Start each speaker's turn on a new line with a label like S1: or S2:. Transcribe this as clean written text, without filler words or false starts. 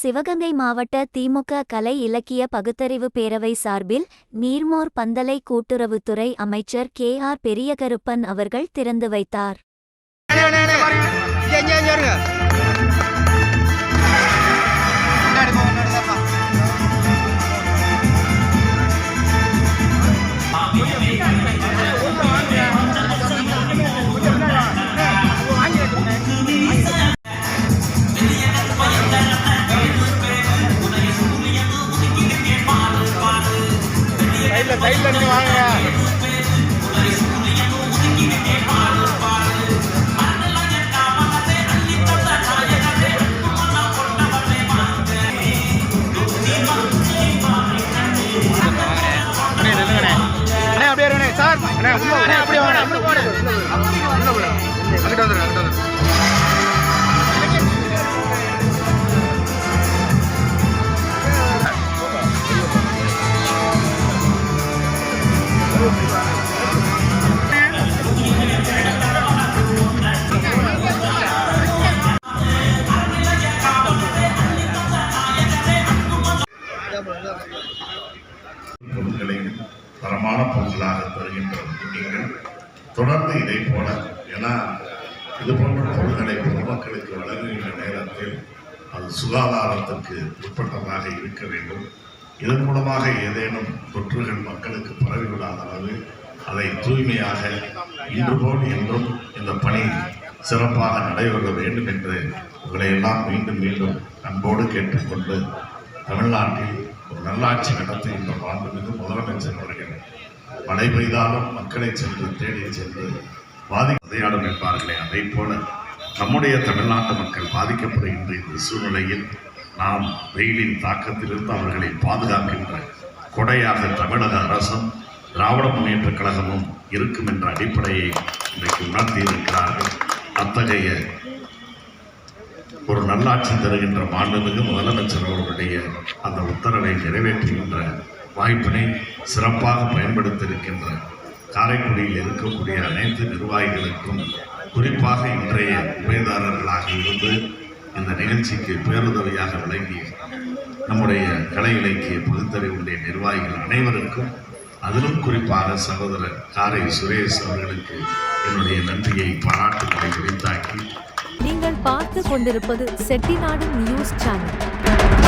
S1: சிவகங்கை மாவட்ட திமுக கலை இலக்கிய பகுத்தறிவு பேரவை சார்பில் நீர்மோர் பந்தலை கூட்டுறவுத்துறை அமைச்சர் KR பெரியகருப்பன் அவர்கள் திறந்து வைத்தார்.
S2: தரமான பொருட்களாக தருகின்ற நீங்கள் தொடர்ந்து இதை போல ஏன்னா இது போன்ற பொருட்களை பொதுமக்களுக்கு வழங்குகின்ற நேரத்தில் அது சுகாதாரத்திற்கு உட்பட்டதாக இருக்க வேண்டும். இதன் மூலமாக ஏதேனும் தொற்றுகள் மக்களுக்கு பரவிவிடாத அளவு அதை தூய்மையாக இன்று போல் என்றும் இந்த பணி சிறப்பாக நடைபெற வேண்டும் என்று உங்களை எல்லாம் மீண்டும் மீண்டும் அன்போடு கேட்டுக்கொண்டு தமிழ்நாட்டில் ஒரு நல்லாட்சி நடத்துகின்ற மாண்புமிகு முதலமைச்சர் அவர்கள் மழை பெய்தாலும் மக்களை சென்று தேடி சென்று பாதிப்பதையாடும் என்பார்களே அதை போல நம்முடைய தமிழ்நாட்டு மக்கள் பாதிக்கப்படுகின்ற இந்த சூழ்நிலையில் நாம் வெயிலின் தாக்கத்திலிருந்து அவர்களை பாதுகாக்கின்ற கொடையாக தமிழக அரசும் திராவிட முன்னேற்ற கழகமும் இருக்கும் என்ற அடிப்படையை இன்றைக்கு உணர்த்தியிருக்கிறார்கள். அத்தகைய ஒரு நல்லாட்சி தருகின்ற மாண்புமிகு முதலமைச்சர் அவர்களுடைய அந்த உத்தரவை நிறைவேற்றுகின்ற வாய்ப்பினை சிறப்பாக பயன்படுத்தியிருக்கின்ற காரைக்குடியில் இருக்கக்கூடிய அனைத்து நிர்வாகிகளுக்கும் குறிப்பாக இன்றைய உபயதாரர்களாக இருந்து இந்த நிகழ்ச்சிக்கு பேருதவியாக விளங்கிய நம்முடைய கலை இலக்கிய பகுத்தறிவுடைய நிர்வாகிகள் அனைவருக்கும் அதிலும் குறிப்பாக சகோதரர் காரை சுரேஷ் அவர்களுக்கு என்னுடைய நன்றியை பாராட்டுகளை குறித்தாக்கி
S1: நீங்கள் பார்த்து கொண்டிருப்பது செட்டிநாடு நியூஸ் சேனல்.